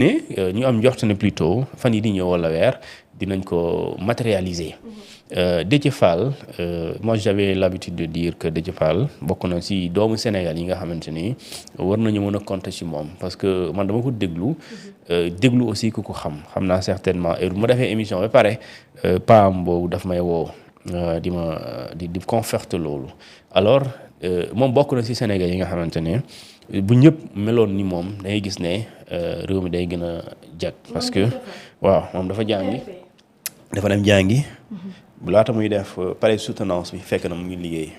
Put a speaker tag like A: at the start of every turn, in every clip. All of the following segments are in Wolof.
A: ne ñu am njort ne plutôt fan yi di ñëw wala weer dinañ ko matérialiser. Déthié Fall moi j'avais l'habitude de dire que Déthié Fall bokk na ci doomu Sénégal yi nga xamante ni war nañu mën a compter ci moom parce que man dama ko déglu aussi ku ko xam naa certainement et mu defee émission ba pare paam boobu daf may woo di conforter loolu alors moom bokk na ci Sénégal yi nga xamante ne bu ñëpp meloon ni moom dangay gis ne réew mi day gën a jag parce que waaw moom dafa dem jàngi laata muy def pare soutenance bi fekk na mu ngi liggéey.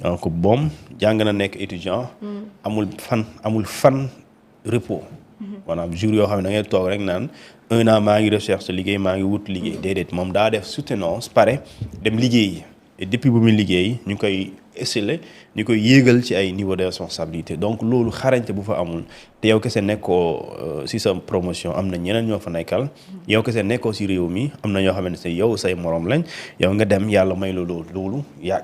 A: donc boom jàng na nekk étudiant. amul fan repos. maanaam jour yoo xam ne da ngay toog rek naan 1 an maa ngi recherche liggéey maa ngi wut liggéey déedéet moom daa def soutenance pare dem liggéey et depuis bu muy liggéey ñu koy esseler ñu koy yéegal ci ay niveau de responsabilité donc loolu xarañte bu fa amul te yow kese nekkoo si sa promotion am na ñeneen ñoo fa nekkal yow kese nekkoo si réew mi am na ñoo xamante ne yow say morom lañ yow nga dem yàlla may la loolu yaa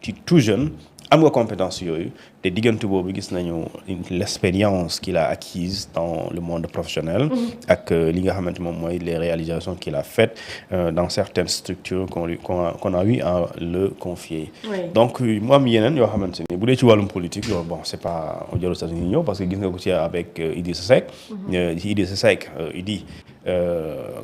A: ci tout jeune am nga compétence yooyu te diggante boobu gis nañu l'expérience qu'il a acquise dans le monde professionnel ak li nga xamante moom mooy les réalisations qu'il a faites dans certaines structures qu'on a eu à le confier. Donc mu am yeneen yoo xamante ni bu dee ci wàllum politique loolu bon c'est pas jarul sax ñu ñëw parce que gis nga ko ci avec Idrissa Seck. Idrissa Seck Idi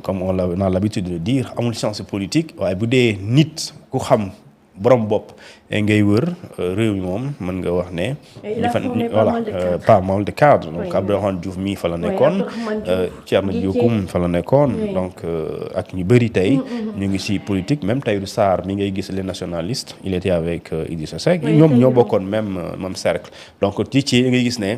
A: comme on a l'habitude de dire amul chance politique waaye bu dee nit ku xam borom bopp ngay wër réew mi moom mën nga wax ne. pas mal de cadres donc Abdourahmane Diouf mii fa la nekkoon. Thierno Bocoum fa la nekkoon. donc ak ñu bëri tey. ñu ngi ci politique même Tahirou Sarr mi ngay gis les nationalistes il était avec Idrissa Seck. ñoom ñoo bokkoon même cercle. donc ci ngay gis ne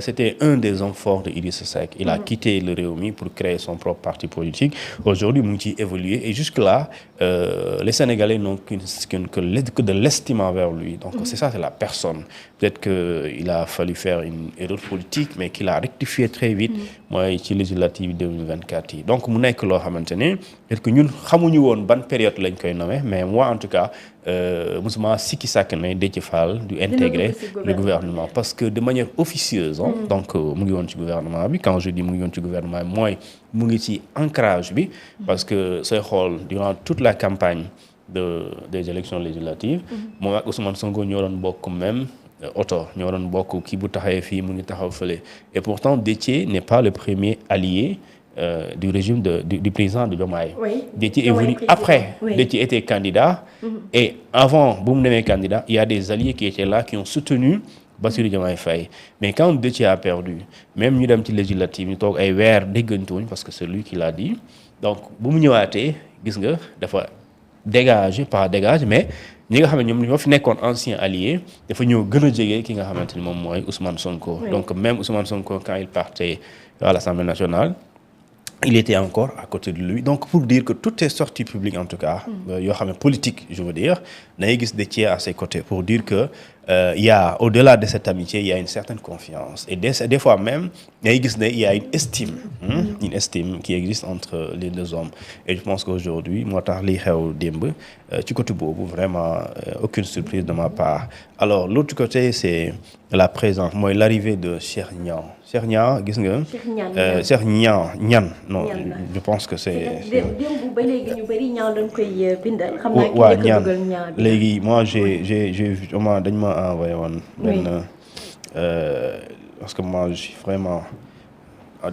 A: c'était un des hommes forts de Idrissa Seck. il a quitté le Rewmi pour créer son propre parti politique. aujourd'hui mu ngi ciy évoluer et jusque-là les Sénégalais n'ont que de l'estime envers lui. Donc c'est la personne. Peut-être qu'il a fallu faire une erreur politique, mais qu'il a rectifié très vite. Moi, ci législative 2024 yi. Donc mu nekk loo xamante ne peut-être que ñun xamuñu woon ban période lañ koy nommer mais moi en tout cas musuma sikki sàkk ne Déthié Fall du intégrer le gouvernement parce que de manière officieuse donc mu ngi woon ci gouvernement bi quand je dis mu ngi woon ci gouvernement bi mooy mu ngi ci ancrage bi parce que sooy xool durant toute la campagne des élections législatives moom ak Ousmane Sonko ñoo doon bokk même oto ñoo doon bokk kii bu taxawee fii mu ngi taxaw fële et pourtant Déthié n'est pas le premier allié du régime du président de Diomaye. Déthié est venu après. Déthié était candidat et avant bu mu demee candidat il y a des alliés qui étaient là qui ont soutenu Bassirou Diomaye Faye mais quand Déthié a perdu même ñu dem ci législative ñu toog ay weer déggantuwuñ parce que c'est lui qui l'a dit donc bu mu ñëwaatee gis nga dafa dégage mais ñi nga xam ne ñoom ñoo fi nekkoon ancien allié dafa ñëw gën a jege ki nga xamante ni moom mooy Ousmane Sonko. donc même Ousmane Sonko quand il partait à l'Assemblée nationale il était encore à côté de lui donc pour dire que toutes ces sorties publiques en tout cas yoo xam ne politique je veux dire da ngay gis Déthié à ses côtés pour dire que il y a au-delà de cette amitié il y a une certaine confiance et des fois même da ngay gis ne il y a une estime qui existe entre les deux hommes et je pense qu'aujourd'hui moo tax liy xew démb ci côté boobu vraiment aucune surprise de ma part alors l'autre côté c'est la présence mooy l'arrivée de Cheikh Niang gis nga. Cheikh Niang non je pense que c'est.
B: démb ba léegi ñu bari Niang dañ koy bindal. xam naa
A: waaw Niang léegi moi j'ai vu dañ ma envoyé woon benn parce que moi je suis vraiment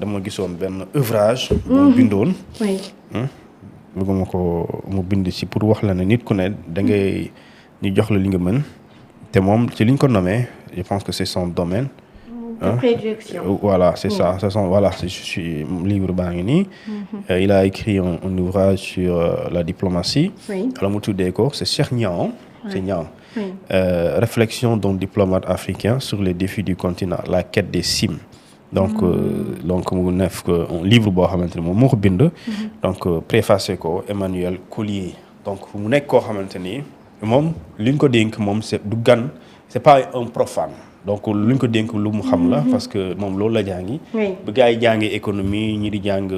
A: dama gisoon benn ouvrage. mu bindoon. bëgguma ko mu bind ci pour wax la ne nit ku ne da ngay ñu jox la li nga mën te moom ci li ñu ko nommé je pense que c'est son domaine. Voilà, c'est ça. Voilà, je suis livre baa ngi nii. Il a écrit un ouvrage sur la diplomatie. Alors mu tuddee ko c'est Cheikh Niang. C'est Niang. Réflexion d'un diplomate africain sur les défis du continent, la quête des cimes. donc mu nekk un livre boo xamante ne moom moo ko bind. donc préfacé ko Emmanuel Collier. donc mu nekk koo xamante ni moom li ñu ko dénk moom c'est du gan c'est pas un profane. donc lu ñu ko dénk lu mu xam la parce que moom loolu la jàngi ba gars yi jàngi économie ñi di jàng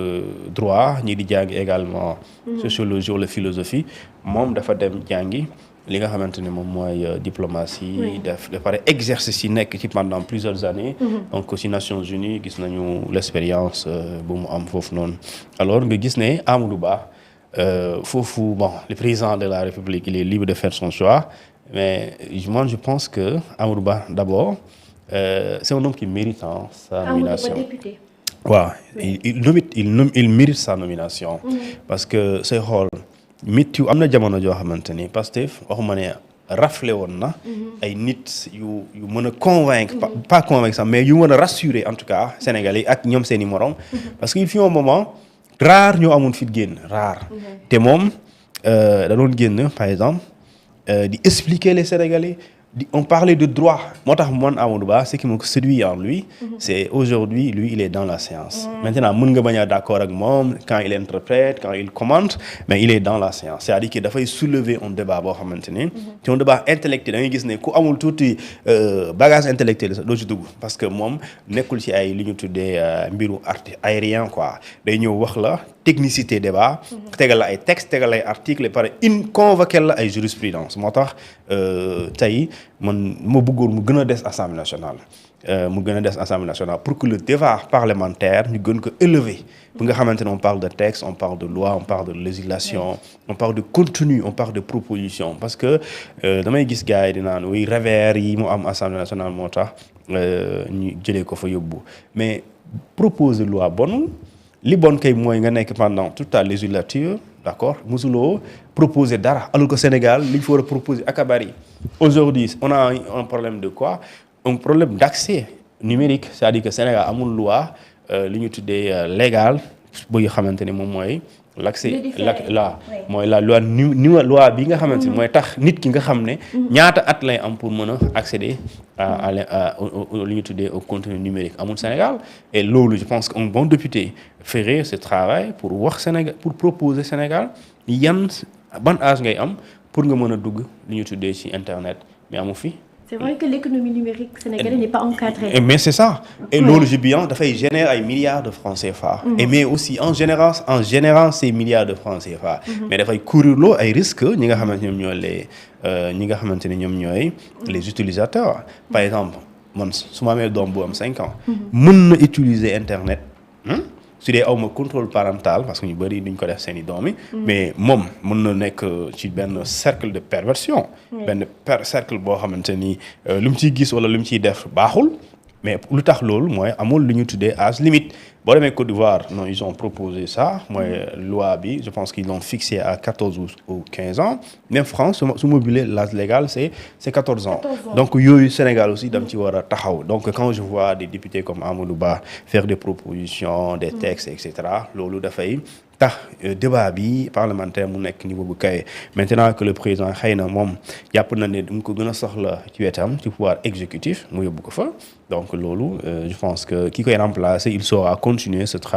A: droit ñi di jàng également sociologie wala philosophie moom dafa dem jàngi li nga xamante ne moom mooy diplomatie. def de pare exercice yi nekk ci pendant plusieurs années. donc ci Nations Unies gis nañu l'expérience bu mu am foofu noonu. alors nga gis ne Amadou Ba foofu bon le président de la République il est libre de faire son choix mais moi je pense que Amadou Ba d'abord c'est un homme qui mérite sa nomination.
B: Amadou Ba député.
A: waaw il mérite sa nomination. parce que say xool mit yu am na jamono joo xamante ni Pastef waxuma ne raflé woon na. ay nit yu mën a convaincre. pas convaincre sax mais yu mën a rassurer en tout cas Sénégalais ak ñoom seen i morom. parce que il fut un moment rare ñoo amoon fit génn rare. te moom da doon génn par exemple di expliquer les Sénégalais. On parlait de droit moo tax man Amadou Ba ce qui me séduit en lui c'est aujourd'hui lui il est dans la séance maintenant mën nga bañ a d'accord ak moom quand il interprète quand il commente mais il est dans la séance c'est-à-dire que dafay soulever un débat boo xamante ni c'est un débat intellectuel da ngay gis ne ku amul tuuti bagage intellectuel sax doo ci dugg parce que moom nekkul ci ay li ñu tuddee mbiru aérien quoi day ñëw wax la technicité débat tegal la ay texte tegal la ay article et pare convoquer la ay jurisprudence moo tax tey man ma bëggoon mu gën a des assemblée nationale pour que le débat parlementaire ñu gën ko élever bi nga xamante ne on parle de texte on parle de loi on parle de législation on parle de contenu on parle de proposition parce que damay gis gars yi di naan oui revers yi mu am assemblée nationale moo tax ñu jëlee ko fa yóbbu mais proposer loi bonul li bon kay mooy nga nekk pendant toute ta législature d'accord mosuloo proposer dara alors que Sénégal li ñu fa war a proposer ak a bari aujourd'hui on a un problème de quoi un problème d'accès numérique c'est-à-dire que Sénégal amul loi li ñu tuddee légal bu nga xamante ne moom mooy l'accès mooy la loi loi bi nga xamante ne mooy tax nit ki nga xam ne ñaata at lay am pour mën a accéder à li ñu tuddee au contenu numérique amul Sénégal et loolu je pense qu'un bon député ferait ce travail pour wax Sénégal pour proposer Sénégal ban âge ngay am pour nga mën a dugg li ñu tuddee ci internet mais amu fi.
B: C'est vrai que l'économie numérique sénégalaise n'est pas encadrée.
A: Mais c'est ça. Et loolu je bien dafay générer ay milliards de francs CFA. Et mais aussi en générant ces milliards de francs CFA. mais dafay courir loo ay risques ñi nga xamante ñoom ñooy les utilisateurs. Par exemple man su ma amee doom bu am 5 ans. mën na utiliser internet. su dee awma contrôle parental parce que ñu bëri duñ ko def seen i doom yi mais moom mën na nekk ci benn cercle de perversion benn cercle boo xamante ni lu mu ciy gis wala lu mu ciy def baaxul mais lu tax loolu mooy amul lu ñu tuddee âge limite boo demee Côte d'Ivoire non ils ont proposé ça mooy loi bi je pense qu'ils l'ont fixé à 14 ou 15 ans même France su mobilee l'âge légal c'est 14 ans donc yooyu Sénégal aussi dam ci war a taxaw donc quand je vois des députés comme Amadou Ba faire des propositions des textes et cetera loolu dafay tax débat bi parlementaire mu nekk niveau bu kawe maintenant que le président xëy na moom jàpp na ne mu ko gën a soxla ci wetam ci pouvoir exécutif mu yóbbu ko fa donc loolu je pense que ki koy remplacer il saura continuer ce travail